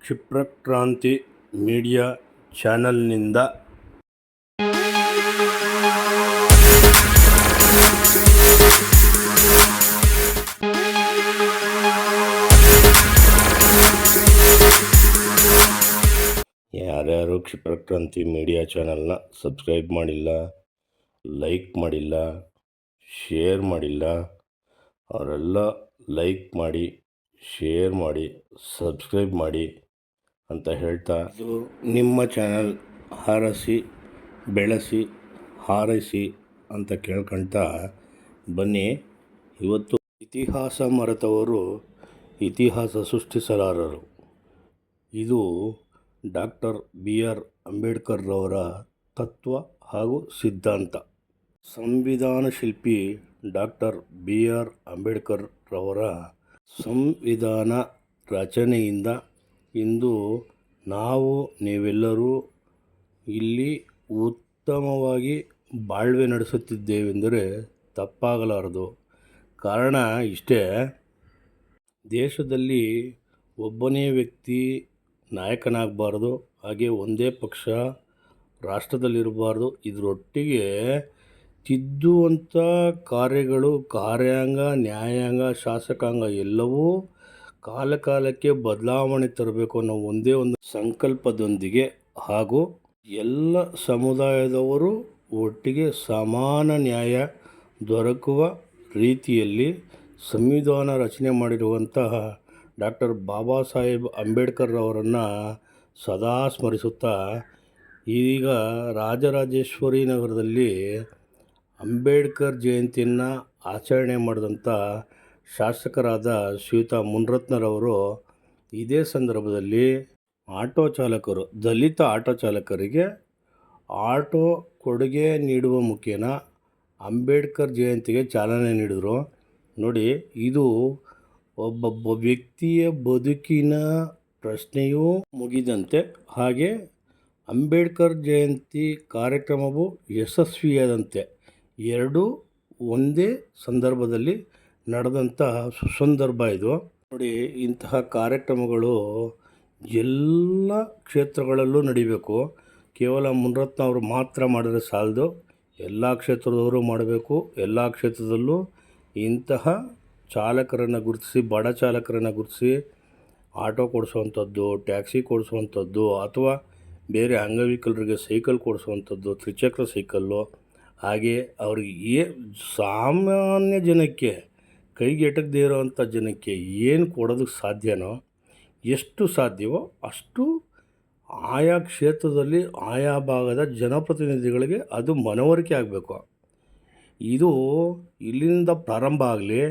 ಕ್ಷಿಪ್ರಕ್ರಾಂತಿ media ಚಾನಲ್ನಿಂದ ಯಾರ್ಯಾರು ಕ್ಷಿಪ್ರಕ್ರಾಂತಿ media ಚಾನಲ್ನ subscribe ಮಾಡಿಲ್ಲ, ಲೈಕ್ ಮಾಡಿಲ್ಲ, ಶೇರ್ ಮಾಡಿಲ್ಲ, ಅವರೆಲ್ಲ ಲೈಕ್ ಮಾಡಿ, ಶೇರ್ ಮಾಡಿ, ಸಬ್ಸ್ಕ್ರೈಬ್ ಮಾಡಿ ಅಂತ ಹೇಳ್ತಾ, ಇದು ನಿಮ್ಮ ಚಾನಲ್, ಹಾರಸಿ ಬೆಳೆಸಿ ಹಾರೈಸಿ ಅಂತ ಕೇಳ್ಕೊಳ್ತಾ ಬನ್ನಿ. ಇವತ್ತು ಇತಿಹಾಸ ಮರೆತವರು ಇತಿಹಾಸ ಸೃಷ್ಟಿಸಲಾರರು. ಇದು ಡಾಕ್ಟರ್ BR ಅಂಬೇಡ್ಕರ್ರವರ ತತ್ವ ಹಾಗೂ ಸಿದ್ಧಾಂತ. ಸಂವಿಧಾನ ಶಿಲ್ಪಿ ಡಾಕ್ಟರ್ BR ಅಂಬೇಡ್ಕರ್ರವರ ಸಂವಿಧಾನ ರಚನೆಯಿಂದ ಇಂದು ನೀವೆಲ್ಲರೂ ಇಲ್ಲಿ ಉತ್ತಮವಾಗಿ ಬಾಳ್ವೆ ನಡೆಸುತ್ತಿದ್ದೇವೆಂದರೆ ತಪ್ಪಾಗಲಾರದು. ಕಾರಣ ಇಷ್ಟೇ, ದೇಶದಲ್ಲಿ ಒಬ್ಬನೇ ವ್ಯಕ್ತಿ ನಾಯಕನಾಗಬಾರ್ದು, ಹಾಗೆ ಒಂದೇ ಪಕ್ಷ ರಾಷ್ಟ್ರದಲ್ಲಿರಬಾರ್ದು. ಇದರೊಟ್ಟಿಗೆ ತಿದ್ದುವಂಥ ಕಾರ್ಯಗಳು, ಕಾರ್ಯಾಂಗ, ನ್ಯಾಯಾಂಗ, ಶಾಸಕಾಂಗ ಎಲ್ಲವೂ ಕಾಲಕ್ಕೆ ಬದಲಾವಣೆ ತರಬೇಕು ಅನ್ನೋ ಒಂದೇ ಒಂದು ಸಂಕಲ್ಪದೊಂದಿಗೆ ಹಾಗೂ ಎಲ್ಲ ಸಮುದಾಯದವರು ಒಟ್ಟಿಗೆ ಸಮಾನ ನ್ಯಾಯ ದೊರಕುವ ರೀತಿಯಲ್ಲಿ ಸಂವಿಧಾನ ರಚನೆ ಮಾಡಿರುವಂತಹ ಡಾಕ್ಟರ್ ಬಾಬಾ ಸಾಹೇಬ್ ಅಂಬೇಡ್ಕರ್ರವರನ್ನು ಸದಾ ಸ್ಮರಿಸುತ್ತಾ, ಈಗ ರಾಜರಾಜೇಶ್ವರಿ ನಗರದಲ್ಲಿ ಅಂಬೇಡ್ಕರ್ ಜಯಂತಿಯನ್ನು ಆಚರಣೆ ಮಾಡಿದಂಥ ಶಾಸಕರಾದ ಶ್ರೀಯುತ ಮುನಿರತ್ನರವರು ಇದೇ ಸಂದರ್ಭದಲ್ಲಿ ಆಟೋ ಚಾಲಕರು, ದಲಿತ ಆಟೋ ಚಾಲಕರಿಗೆ ಆಟೋ ಕೊಡುಗೆ ನೀಡುವ ಮುಖೇನ ಅಂಬೇಡ್ಕರ್ ಜಯಂತಿಗೆ ಚಾಲನೆ ನೀಡಿದರು. ನೋಡಿ, ಇದು ಒಬ್ಬೊಬ್ಬ ವ್ಯಕ್ತಿಯ ಬದುಕಿನ ಪ್ರಶ್ನೆಯೂ ಮುಗಿದಂತೆ, ಹಾಗೆ ಅಂಬೇಡ್ಕರ್ ಜಯಂತಿ ಕಾರ್ಯಕ್ರಮವು ಯಶಸ್ವಿಯಾದಂತೆ ಎರಡೂ ಒಂದೇ ಸಂದರ್ಭದಲ್ಲಿ ನಡೆದಂತಹ ಸುಸಂದರ್ಭ ಇದು. ನೋಡಿ, ಇಂತಹ ಕಾರ್ಯಕ್ರಮಗಳು ಎಲ್ಲ ಕ್ಷೇತ್ರಗಳಲ್ಲೂ ನಡಿಬೇಕು. ಕೇವಲ ಮುನಿರತ್ನ ಅವರು ಮಾತ್ರ ಮಾಡಿದ್ರೆ ಸಾಲದು, ಎಲ್ಲ ಕ್ಷೇತ್ರದವರು ಮಾಡಬೇಕು. ಎಲ್ಲ ಕ್ಷೇತ್ರದಲ್ಲೂ ಇಂತಹ ಚಾಲಕರನ್ನು ಗುರುತಿಸಿ, ಬಡ ಚಾಲಕರನ್ನು ಗುರುತಿಸಿ ಆಟೋ ಕೊಡಿಸುವಂಥದ್ದು, ಟ್ಯಾಕ್ಸಿ ಕೊಡಿಸುವಂಥದ್ದು, ಅಥವಾ ಬೇರೆ ಅಂಗವಿಕಲರಿಗೆ ಸೈಕಲ್ ಕೊಡಿಸುವಂಥದ್ದು, ತ್ರಿಚಕ್ರ ಸೈಕಲ್ಲು, ಹಾಗೆ ಅವ್ರಿಗೆ ಸಾಮಾನ್ಯ ಜನಕ್ಕೆ, ಕೈಗೆ ಎಟಕದೇ ಇರೋವಂಥ ಜನಕ್ಕೆ ಏನು ಕೊಡೋದಕ್ಕೆ ಸಾಧ್ಯನೋ, ಎಷ್ಟು ಸಾಧ್ಯವೋ ಅಷ್ಟು ಆಯಾ ಕ್ಷೇತ್ರದಲ್ಲಿ ಆಯಾ ಭಾಗದ ಜನಪ್ರತಿನಿಧಿಗಳಿಗೆ ಅದು ಮನವರಿಕೆ ಆಗಬೇಕು. ಇದು ಇಲ್ಲಿಂದ ಪ್ರಾರಂಭ ಆಗಲಿ,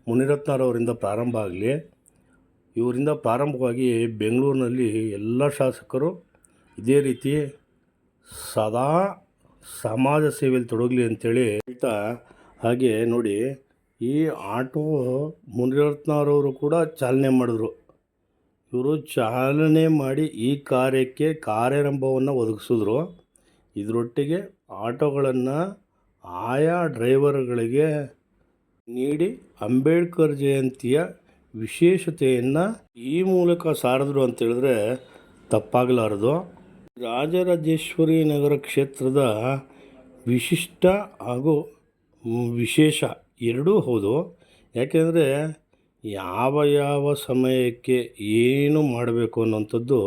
ಮುನಿರತ್ನರವರಿಂದ ಪ್ರಾರಂಭ ಆಗಲಿ. ಇವರಿಂದ ಪ್ರಾರಂಭವಾಗಿ ಬೆಂಗಳೂರಿನಲ್ಲಿ ಎಲ್ಲ ಶಾಸಕರು ಇದೇ ರೀತಿ ಸದಾ ಸಮಾಜ ಸೇವೆಯಲ್ಲಿ ತೊಡಗಲಿ ಅಂತೇಳಿ ಹೇಳ್ತಾ, ಹಾಗೆ ನೋಡಿ, ಈ ಆಟೋ ಮುನಿರತ್ನರವರು ಕೂಡ ಚಾಲನೆ ಮಾಡಿದ್ರು. ಇವರು ಚಾಲನೆ ಮಾಡಿ ಈ ಕಾರ್ಯಕ್ಕೆ ಕಾರ್ಯಾರಂಭವನ್ನು ಒದಗಿಸಿದ್ರು. ಇದರೊಟ್ಟಿಗೆ ಆಟೋಗಳನ್ನು ಆಯಾ ಡ್ರೈವರ್ಗಳಿಗೆ ನೀಡಿ ಅಂಬೇಡ್ಕರ್ ಜಯಂತಿಯ ವಿಶೇಷತೆಯನ್ನು ಈ ಮೂಲಕ ಸಾರಿದ್ರು ಅಂತೇಳಿದ್ರೆ ತಪ್ಪಾಗಲಾರದು. ರಾಜರಾಜೇಶ್ವರಿ ನಗರ ಕ್ಷೇತ್ರದ ವಿಶಿಷ್ಟ ಹಾಗೂ ವಿಶೇಷ ಎರಡೂ ಹೌದು. ಯಾಕೆಂದರೆ ಯಾವ ಸಮಯಕ್ಕೆ ಏನು ಮಾಡಬೇಕು ಅನ್ನೋಂಥದ್ದು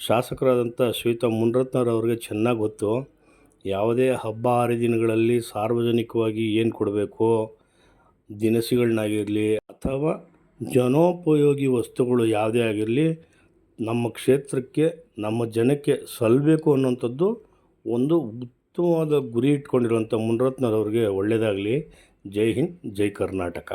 ಶಾಸಕರಾದಂಥ ಶ್ರೀಯುತ ಮುನಿರತ್ನರವ್ರಿಗೆ ಚೆನ್ನಾಗಿ ಗೊತ್ತು. ಯಾವುದೇ ಹಬ್ಬ ಹರಿದಿನಗಳಲ್ಲಿ ಸಾರ್ವಜನಿಕವಾಗಿ ಏನು ಕೊಡಬೇಕು, ದಿನಸಿಗಳನ್ನಾಗಿರಲಿ ಅಥವಾ ಜನೋಪಯೋಗಿ ವಸ್ತುಗಳು ಯಾವುದೇ ಆಗಿರಲಿ, ನಮ್ಮ ಕ್ಷೇತ್ರಕ್ಕೆ, ನಮ್ಮ ಜನಕ್ಕೆ ಸಲ್ಲಬೇಕು ಅನ್ನೋಂಥದ್ದು ಒಂದು ಉತ್ತಮವಾದ ಗುರಿ ಇಟ್ಕೊಂಡಿರುವಂಥ ಮುನಿರತ್ನರವ್ರಿಗೆ ಒಳ್ಳೆಯದಾಗಲಿ. ಜೈ ಹಿಂದ್, ಜೈ ಕರ್ನಾಟಕ.